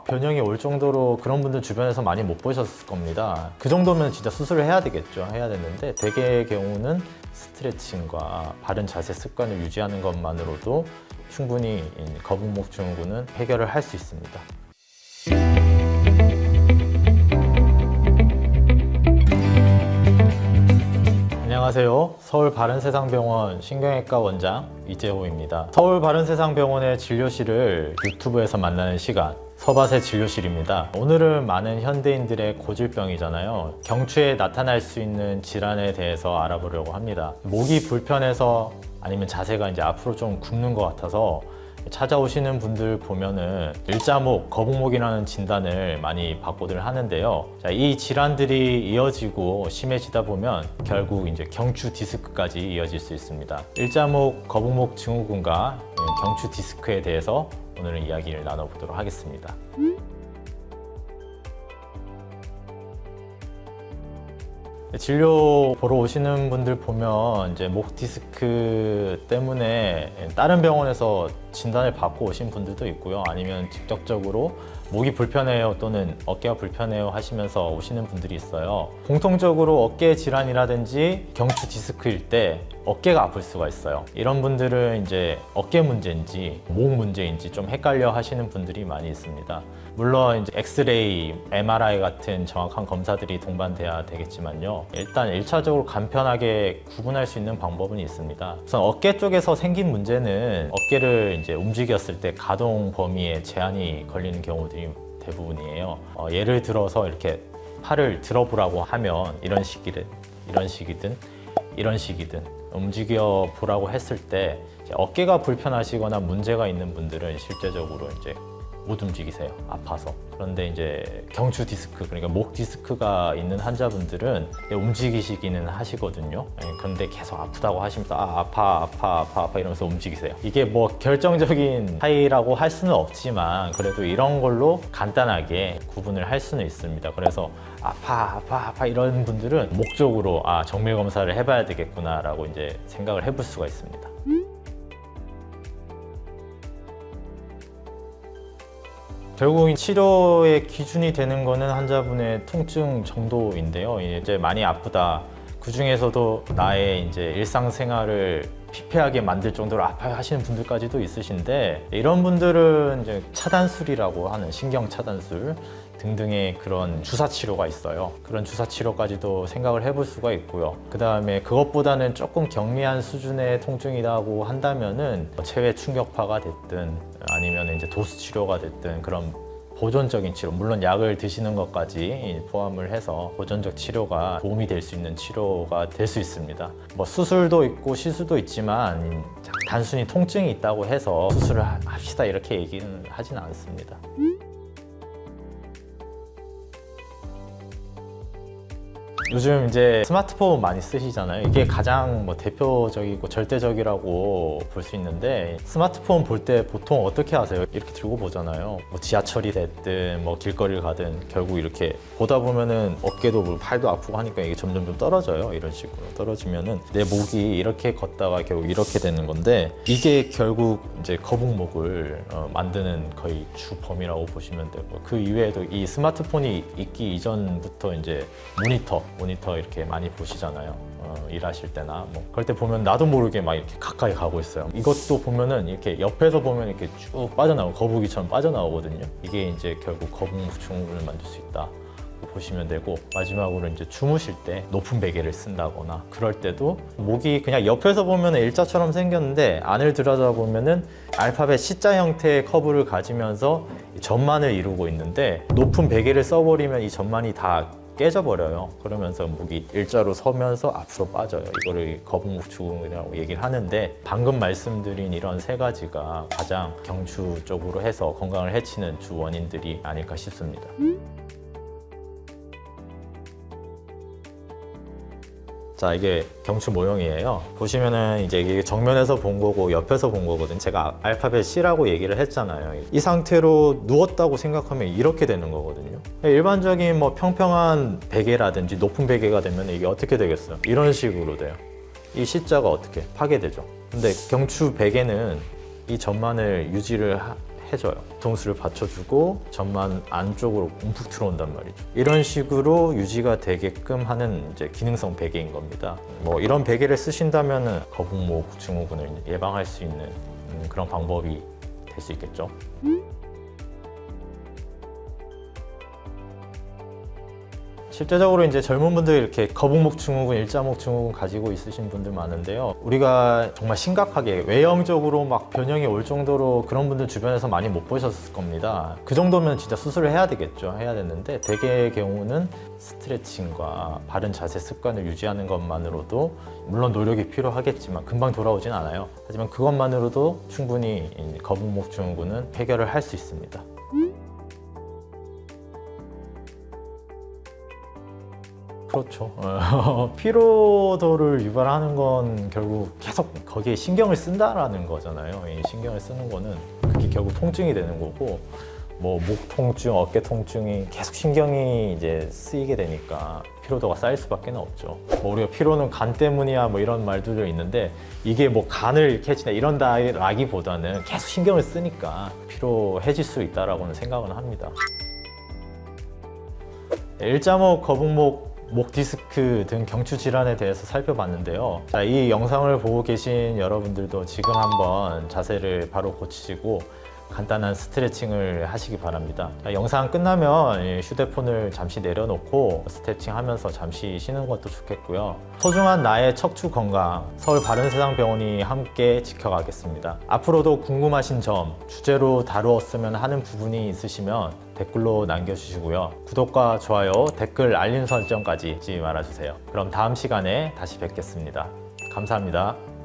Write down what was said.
변형이 올 정도로 그런 분들 주변에서 많이 못 보셨을 겁니다. 그 정도면 진짜 수술을 해야 되겠죠. 해야 되는데 대개의 경우는 스트레칭과 바른 자세 습관을 유지하는 것만으로도 충분히 거북목 증후군은 해결을 할 수 있습니다. 안녕하세요. 서울바른세상병원 신경외과 원장 이재호입니다. 서울바른세상병원의 진료실을 유튜브에서 만나는 시간, 서밭의 진료실입니다. 오늘은 많은 현대인들의 고질병이잖아요. 경추에 나타날 수 있는 질환에 대해서 알아보려고 합니다. 목이 불편해서 아니면 자세가 이제 앞으로 좀 굽는 것 같아서 찾아오시는 분들 보면은 일자목, 거북목이라는 진단을 많이 받고들 하는데요. 자, 이 질환들이 이어지고 심해지다 보면 결국 이제 경추 디스크까지 이어질 수 있습니다. 일자목, 거북목 증후군과 경추 디스크에 대해서 오늘은 이야기를 나눠보도록 하겠습니다. 진료 보러 오시는 분들 보면 이제 목 디스크 때문에 다른 병원에서 진단을 받고 오신 분들도 있고요. 아니면 직접적으로 목이 불편해요 또는 어깨가 불편해요 하시면서 오시는 분들이 있어요. 공통적으로 어깨 질환이라든지 경추 디스크일 때 어깨가 아플 수가 있어요. 이런 분들은 이제 어깨 문제인지 목 문제인지 좀 헷갈려 하시는 분들이 많이 있습니다. 물론 이제 엑스레이, MRI 같은 정확한 검사들이 동반돼야 되겠지만요. 일단 1차적으로 간편하게 구분할 수 있는 방법은 있습니다. 우선 어깨 쪽에서 생긴 문제는 어깨를 이제 움직였을 때 가동 범위에 제한이 걸리는 경우들이 대부분이에요. 예를 들어서 이렇게 팔을 들어보라고 하면 이런 식이든 이런 식이든 움직여 보라고 했을 때 어깨가 불편하시거나 문제가 있는 분들은 실제적으로 이제 못 움직이세요. 아파서. 그런데 이제 경추 디스크, 그러니까 목 디스크가 있는 환자분들은 움직이시기는 하시거든요. 그런데 계속 아프다고 하시면서 아파 이러면서 움직이세요. 이게 뭐 결정적인 차이라고 할 수는 없지만 그래도 이런 걸로 간단하게 구분을 할 수는 있습니다. 그래서 아파 이런 분들은 목 쪽으로 정밀 검사를 해봐야 되겠구나라고 이제 생각을 해볼 수가 있습니다. 결국 치료의 기준이 되는 거는 환자분의 통증 정도인데요. 이제 많이 아프다. 그 중에서도 나의 이제 일상생활을 피폐하게 만들 정도로 아파하시는 분들까지도 있으신데 이런 분들은 이제 차단술이라고 하는 신경 차단술 등등의 그런 주사 치료가 있어요. 그런 주사 치료까지도 생각을 해볼 수가 있고요. 그 다음에 그것보다는 조금 경미한 수준의 통증이라고 한다면은 체외 충격파가 됐든 아니면 이제 도수 치료가 됐든 그런 보존적인 치료, 물론 약을 드시는 것까지 포함을 해서 보존적 치료가 도움이 될 수 있는 치료가 될 수 있습니다. 뭐 수술도 있고 시술도 있지만 단순히 통증이 있다고 해서 수술을 합시다 이렇게 얘기는 하진 않습니다. 요즘 이제 스마트폰 많이 쓰시잖아요. 이게 가장 뭐 대표적이고 절대적이라고 볼 수 있는데 스마트폰 볼 때 보통 어떻게 하세요? 이렇게 들고 보잖아요. 뭐 지하철이 됐든 뭐 길거리를 가든 결국 이렇게 보다 보면은 어깨도 뭐 팔도 아프고 하니까 이게 점점 좀 떨어져요. 이런 식으로 떨어지면은 내 목이 이렇게 걷다가 결국 이렇게 되는 건데 이게 결국 이제 거북목을 만드는 거의 주 범위라고 보시면 되고 그 이외에도 이 스마트폰이 있기 이전부터 이제 모니터 이렇게 많이 보시잖아요. 일하실 때나 뭐 그럴 때 보면 나도 모르게 막 이렇게 가까이 가고 있어요. 이것도 보면은 이렇게 옆에서 보면 이렇게 쭉 빠져나오고 거북이처럼 빠져나오거든요. 이게 이제 결국 거북목 증후군을 만들 수 있다 보시면 되고 마지막으로 이제 주무실 때 높은 베개를 쓴다거나 그럴 때도 목이 그냥 옆에서 보면 일자처럼 생겼는데 안을 들여다 보면은 알파벳 C자 형태의 커브를 가지면서 점만을 이루고 있는데 높은 베개를 써버리면 이 점만이 다 깨져버려요. 그러면서 목이 일자로 서면서 앞으로 빠져요. 이거를 거북목 증후군이라고 얘기를 하는데 방금 말씀드린 이런 세 가지가 가장 경추 쪽으로 해서 건강을 해치는 주 원인들이 아닐까 싶습니다. 자, 이게 경추 모형이에요. 보시면은 이제 이게 정면에서 본 거고 옆에서 본 거거든. 제가 알파벳 C라고 얘기를 했잖아요. 이 상태로 누웠다고 생각하면 이렇게 되는 거거든요. 일반적인 뭐 평평한 베개라든지 높은 베개가 되면 이게 어떻게 되겠어요? 이런 식으로 돼요. 이 C자가 어떻게 파괴되죠. 근데 경추 베개는 이 점만을 유지를 해줘요. 뒤통수를 받쳐주고 전만 안쪽으로 움푹 들어온단 말이죠. 이런 식으로 유지가 되게끔 하는 이제 기능성 베개인 겁니다. 뭐 이런 베개를 쓰신다면 거북목 증후군을 예방할 수 있는 그런 방법이 될 수 있겠죠. 실제적으로 이제 젊은 분들 이렇게 거북목 증후군, 일자목 증후군 가지고 있으신 분들 많은데요. 우리가 정말 심각하게 외형적으로 막 변형이 올 정도로 그런 분들 주변에서 많이 못 보셨을 겁니다. 그 정도면 진짜 수술을 해야 되겠죠. 해야 되는데 대개의 경우는 스트레칭과 바른 자세 습관을 유지하는 것만으로도 물론 노력이 필요하겠지만 금방 돌아오진 않아요. 하지만 그것만으로도 충분히 이 거북목 증후군은 해결을 할 수 있습니다. 그렇죠. 피로도를 유발하는 건 결국 계속 거기에 신경을 쓴다라는 거잖아요. 이 신경을 쓰는 거는 그게 결국 통증이 되는 거고, 뭐 목 통증, 어깨 통증이 계속 신경이 이제 쓰이게 되니까 피로도가 쌓일 수밖에 없죠. 뭐 우리가 피로는 간 때문이야 뭐 이런 말들도 있는데 이게 뭐 간을 이렇게 해지나 이런다라기보다는 계속 신경을 쓰니까 피로해질 수 있다라고는 생각은 합니다. 일자목, 거북목, 목 디스크 등 경추 질환에 대해서 살펴봤는데요. 자, 이 영상을 보고 계신 여러분들도 지금 한번 자세를 바로 고치시고 간단한 스트레칭을 하시기 바랍니다. 자, 영상 끝나면 휴대폰을 잠시 내려놓고 스트레칭 하면서 잠시 쉬는 것도 좋겠고요. 소중한 나의 척추 건강, 서울 바른세상병원이 함께 지켜가겠습니다. 앞으로도 궁금하신 점, 주제로 다루었으면 하는 부분이 있으시면 댓글로 남겨주시고요. 구독과 좋아요, 댓글, 알림 설정까지 잊지 말아주세요. 그럼 다음 시간에 다시 뵙겠습니다. 감사합니다.